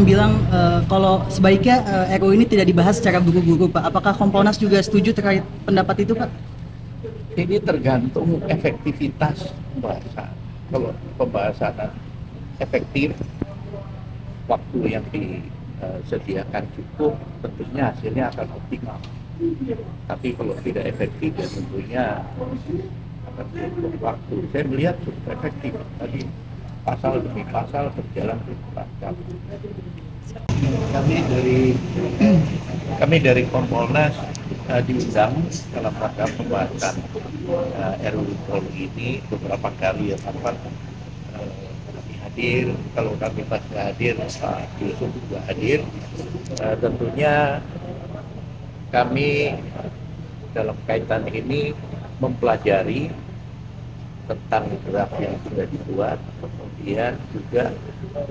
yang bilang kalau sebaiknya RUU ini tidak dibahas secara buru-buru, Pak. Apakah Kompolnas juga setuju terkait pendapat itu, Pak? Ini tergantung efektivitas pembahasan. Kalau pembahasan efektif, waktu yang disediakan cukup, tentunya hasilnya akan optimal. Tapi kalau tidak efektif, ya tentunya akan butuh waktu. Saya melihat cukup efektif. Tadi pasal demi pasal berjalan cukup lancar. Kami dari Kompolnas diundang dalam rangka pembahasan RUU Polri ini beberapa kali ya Pak. Kami hadir, kalau kami pas nggak hadir, Pak Yusuf juga hadir. Tentunya kami dalam kaitan ini mempelajari tentang draft yang sudah dibuat, kemudian juga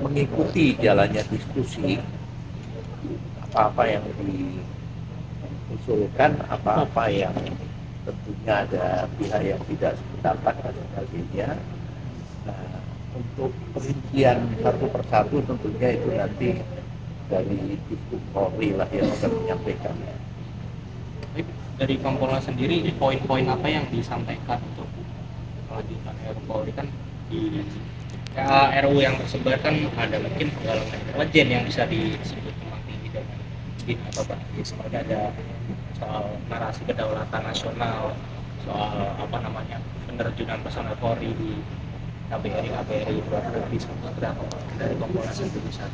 mengikuti jalannya diskusi apa-apa yang diusulkan, apa-apa yang tentunya ada pihak yang tidak sependapat dan sebagainya. Nah, untuk perincian satu persatu tentunya itu nanti dari Diskut Polri lah yang akan menyampaikan. Dari Kompolnas sendiri, poin-poin apa yang disampaikan untuk kelanjutan RUU Polri? Kan di RUU yang tersebar kan ada mungkin penggalangan intelijen yang bisa disebut tumpang tinggi dengan BIN atau Pak. Seperti ada soal narasi kedaulatan nasional, soal penerjunan personel Polri di KBRI luar negeri, seperti apa dari Kompolnas itu bisa.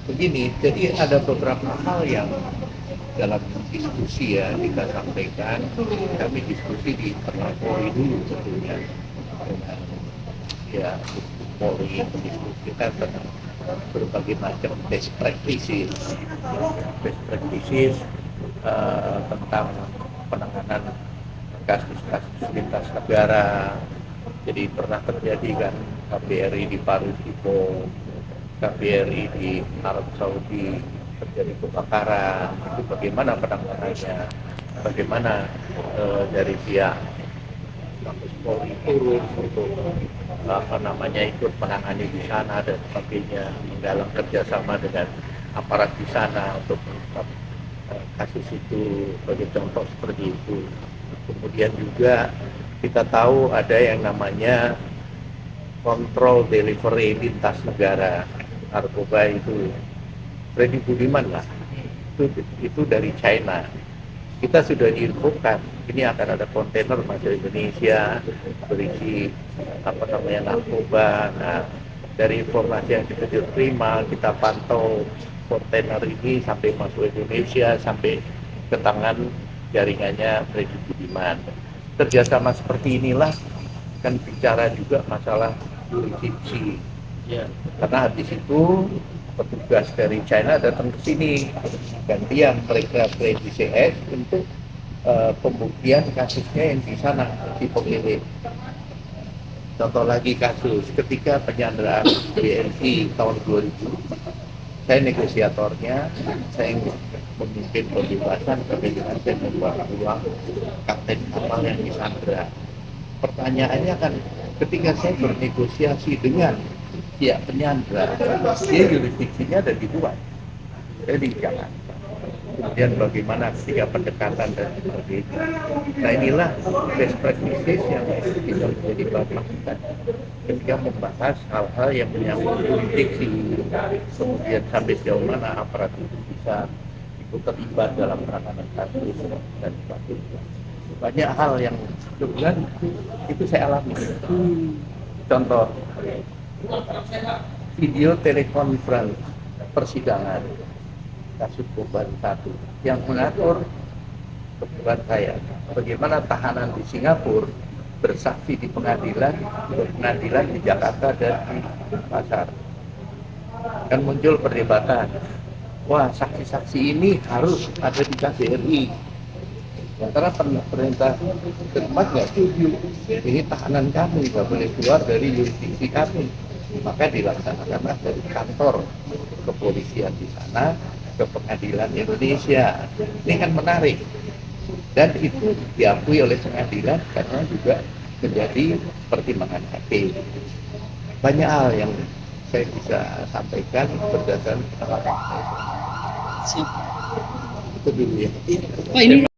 Begini, jadi ada beberapa hal yang dalam diskusi ya kita sampaikan. Kami diskusi di internal Polri dulu tentunya dengan ya Polri, mendiskusikan tentang berbagai macam best practices tentang penanganan kasus-kasus lintas negara. Jadi pernah terjadi kan KBRI di Paris itu, KBRI di Arab Saudi terjadi kebakaran, itu bagaimana penanganannya, bagaimana dari pihak Mabes Polri turun untuk ikut menangani di sana dan sebagainya, menggalang kerjasama dengan aparat di sana untuk mengungkap kasus itu sebagai contoh seperti itu. Kemudian juga kita tahu ada yang namanya kontrol delivery lintas negara narkoba itu. Freddy Budiman lah, itu dari China. Kita sudah diinfokan ini akan ada kontainer masuk Indonesia berisi narkoba. Nah, dari informasi yang kita terima, kita pantau kontainer ini sampai masuk Indonesia, sampai ke tangan jaringannya Freddy Budiman. Kerjasama seperti inilah kan bicara juga masalah jurisdiksi. Ya, karena habis itu petugas dari China datang ke sini, gantian mereka ke DCS untuk pembuktian kasusnya yang di sana di pemilik. Contoh lagi kasus ketika penyanderaan BNI tahun 2000, saya negosiatornya, saya memimpin pembebasan dengan saya membuat uang kapten kapal yang disandra. Pertanyaannya kan ketika saya bernegosiasi dengan pihak penyandra, dia jurisdiksinya ada di luar, saya di Jakarta. Kemudian bagaimana ketika pendekatan dan sebagainya. Nah inilah best practices yang bisa menjadi bahan masukan ketika membahas hal-hal yang menyangkut jurisdiksi, kemudian sampai sejauh mana aparat itu bisa ikut terlibat dalam penanganan kasus dan sebagainya. Banyak hal yang kebetulan itu saya alami. Contoh video telekonferensi persidangan kasus Korban 1 yang mengatur kebetulan saya bagaimana tahanan di Singapura bersaksi di pengadilan di Jakarta dan di Pasar. Kan muncul perdebatan, wah saksi-saksi ini harus ada di KBRI. Karena perintah tempat nggak setuju, ini tahanan kami nggak boleh keluar dari jurisdiksi kami, maka dilaksanakanlah dari kantor kepolisian di sana ke pengadilan Indonesia. Ini kan menarik dan itu diakui oleh pengadilan karena juga menjadi pertimbangan hakim. Banyak hal yang saya bisa sampaikan berdasarkan pengalaman saya. Siap. Itu dulu ya. Pak ini